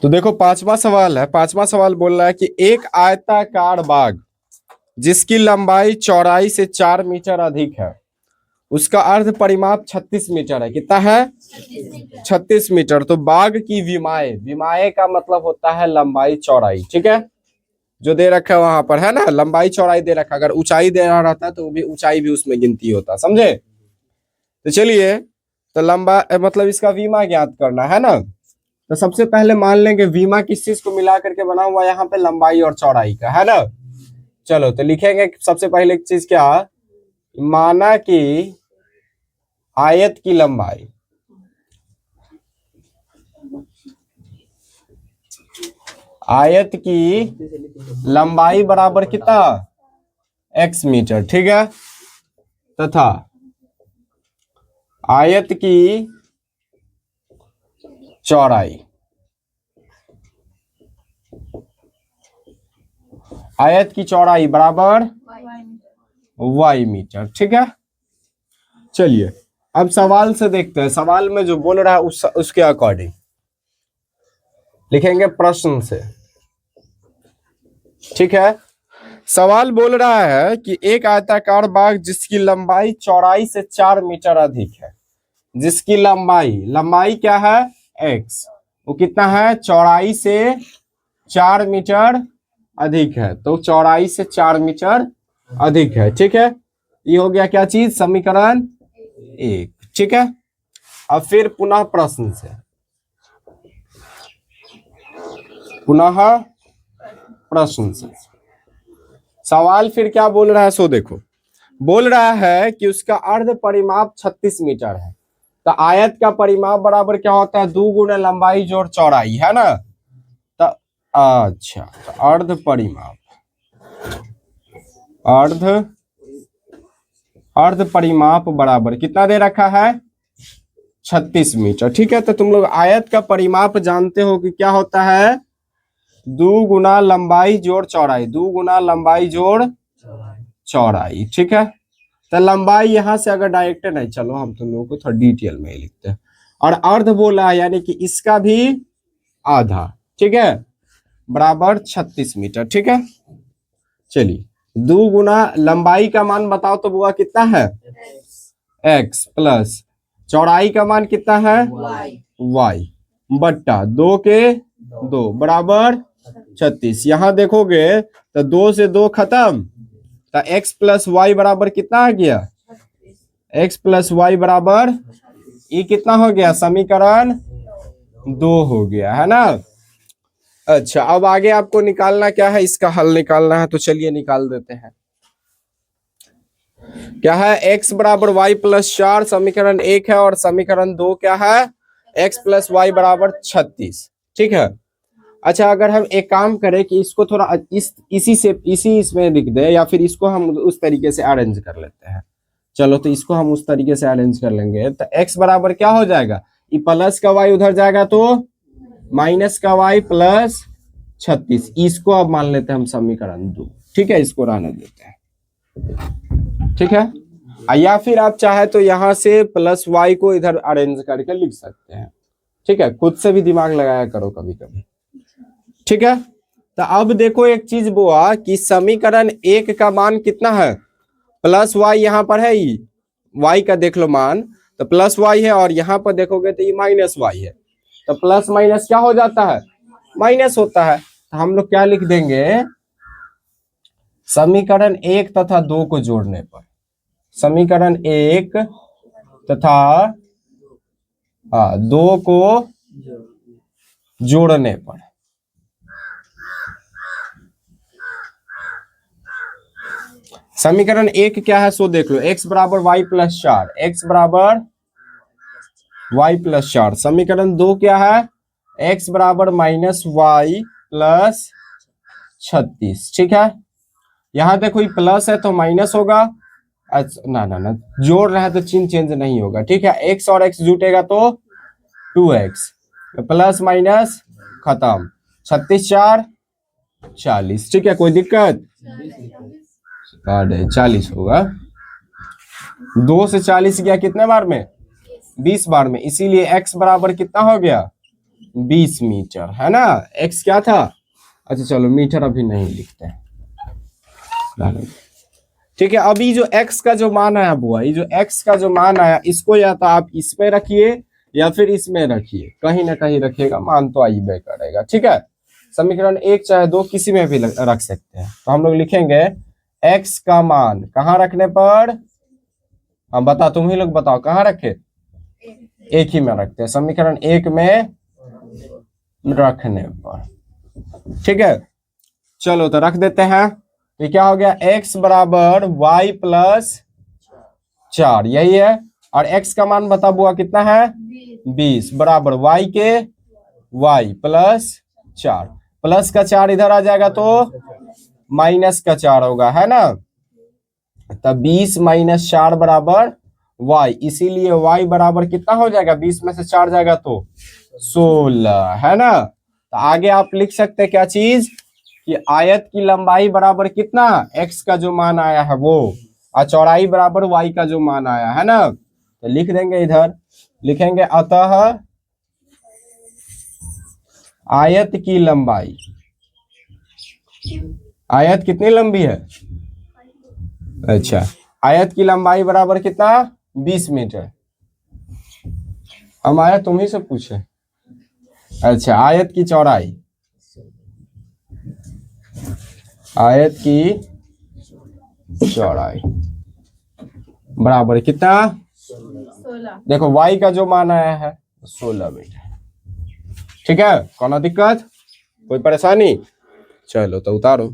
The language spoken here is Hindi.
तो देखो पांचवा सवाल है। पांचवा सवाल बोल रहा है कि एक आयताकार बाग जिसकी लंबाई चौड़ाई से 4 मीटर अधिक है, उसका अर्ध परिमाप 36 मीटर है। कितना है? 36 मीटर। तो बाग की विमाएं, विमाएं का मतलब होता है लंबाई चौड़ाई, ठीक है, जो दे रखा है वहां पर है ना, लंबाई चौड़ाई दे रखा है। अगर ऊंचाई दे रहा रहता तो भी ऊंचाई भी उसमें गिनती होता, समझे? तो चलिए, तो लंबा मतलब इसका विमा ज्ञात करना है ना। तो सबसे पहले मान लेंगे विमा किस चीज को मिला करके बना हुआ, यहाँ पे लंबाई और चौड़ाई का, है ना। चलो तो लिखेंगे सबसे पहले एक चीज क्या, माना कि आयत की लंबाई, आयत की लंबाई बराबर कितना, x मीटर, ठीक है, तथा आयत की चौड़ाई, आयत की चौड़ाई बराबर y मीटर, ठीक है। चलिए अब सवाल से देखते हैं, सवाल में जो बोल रहा है उसके अकॉर्डिंग लिखेंगे प्रश्न से, ठीक है। सवाल बोल रहा है कि एक आयताकार बाग जिसकी लंबाई चौड़ाई से 4 मीटर अधिक है, जिसकी लंबाई, लंबाई क्या है x, वो कितना है, चौड़ाई से 4 मीटर अधिक है, तो चौड़ाई से 4 मीटर अधिक है, ठीक है। ये हो गया क्या चीज, समीकरण 1, ठीक है। अब फिर पुनः प्रश्न से, पुनः प्रश्न से सवाल फिर क्या बोल रहा है, सो देखो। बोल रहा है कि उसका अर्ध परिमाप 36 मीटर है। तो आयत का परिमाप बराबर क्या होता है, 2 गुना लंबाई जोड़ चौड़ाई, है ना। तो अच्छा, तो अर्ध परिमाप, अर्ध परिमाप बराबर कितना दे रखा है, 36 मीटर, ठीक है। तो तुम लोग आयत का परिमाप जानते हो कि क्या होता है, 2 गुना लंबाई जोड़ चौड़ाई, 2 गुना लंबाई जोड़ चौड़ाई, ठीक है। तो लंबाई यहां से अगर डायरेक्ट नहीं, चलो हम तुम लोगों को थोड़ा डिटेल में ही लिखते हैं। और अर्ध बोला है यानी कि इसका भी आधा, ठीक है, बराबर 36 मीटर, ठीक है। चलिए 2 गुना लंबाई का मान बताओ तो बुआ कितना है, x प्लस चौड़ाई का मान कितना है, y बट्टा 2 के 2 बराबर 36। यहां देखोगे तो 2 से 2 खत्म, तो x प्लस वाई बराबर कितना आ गया, x प्लस वाई बराबर, ये कितना हो गया, समीकरण 2 हो गया, है ना। अच्छा अब आगे आपको निकालना क्या है, इसका हल निकालना है, तो चलिए निकाल देते हैं। क्या है, x बराबर y प्लस 4 समीकरण 1 है, और समीकरण 2 क्या है, x प्लस वाई बराबर 36, ठीक है। अच्छा अगर हम एक काम करें कि इसको थोड़ा इसी इसमें लिख दे, या फिर इसको हम उस तरीके से अरेंज कर लेते हैं। चलो तो इसको हम उस तरीके से अरेंज कर लेंगे। तो x बराबर क्या हो जाएगा, ये प्लस का y उधर जाएगा तो माइनस का y प्लस 36, इसको अब मान लेते हैं हम समीकरण 2, ठीक है, इसको रहने देते हैं, ठीक है। या फिर आप चाहे तो यहां से प्लस y को इधर अरेंज करके लिख सकते हैं, ठीक है, खुद से भी दिमाग लगाया करो कभी कभी, ठीक है। तो अब देखो एक चीज बुआ कि समीकरण 1 का मान कितना है, प्लस y यहाँ पर है, y का देख लो मान, तो प्लस y है, और यहाँ पर देखोगे तो ये माइनस y है। तो प्लस माइनस क्या हो जाता है, माइनस होता है। तो हम लोग क्या लिख देंगे, समीकरण 1 तथा 2 को जोड़ने पर, समीकरण 1 तथा 2 को जोड़ने पर, समीकरण 1 क्या है सो देख लो, x बराबर y प्लस 4, x बराबर y प्लस 4। समीकरण 2 क्या है, x बराबर माइनस y प्लस 36, ठीक है। यहां देखो ये प्लस है तो माइनस होगा, ना ना ना जोड़ रहा है तो चिन्ह चेंज नहीं होगा, ठीक है। x और x जुटेगा तो 2x, प्लस माइनस खत्म, 36 4 40, ठीक है, कोई दिक्कत, 40 होगा, 2 से 40 गया कितने बार में, 20 बार में, इसीलिए x बराबर कितना हो गया, 20 मीटर, है ना। x क्या था, अच्छा चलो मीटर अभी नहीं लिखते हैं, ठीक है। अभी जो x का जो मान आया बुआ, ये जो x का जो मान आया, इसको या तो आप इसमें रखिए या फिर इसमें रखिए, कहीं ना कहीं रखिएगा, मान तो आइबे करेगा, ठीक है। समीकरण 1 चाहे 2 किसी में भी रख सकते हैं। तो हम लोग लिखेंगे x का मान कहाँ रखने पर, हम बता, तुम ही लोग बताओ कहाँ रखे, एक ही में रखते हैं, समीकरण 1 में रखने पर, ठीक है। चलो तो रख देते हैं, तो क्या हो गया, x बराबर y प्लस 4, यही है। और x का मान बता बुआ कितना है, 20 बराबर y के y प्लस 4, प्लस का 4 इधर आ जाएगा तो माइनस का 4 होगा, है ना। तब 20 माइनस 4 बराबर y, इसीलिए y बराबर कितना हो जाएगा, 20 में से 4 जाएगा तो 16, है ना। तो आगे आप लिख सकते हैं क्या चीज, कि आयत की लंबाई बराबर कितना, x का जो मान आया है वो, और चौड़ाई बराबर y का जो मान आया है ना। तो लिख देंगे, इधर लिखेंगे अतः आयत की लंबाई, आयत कितनी लंबी है, अच्छा आयत की लंबाई बराबर कितना, 20 मीटर। हम आया तुम ही से पूछे, अच्छा आयत की चौड़ाई, आयत की चौड़ाई बराबर कितना, 16। देखो y का जो मान आया है 16 मीटर, ठीक है। कौन दिक्कत, कोई परेशानी, चलो तो उतारो।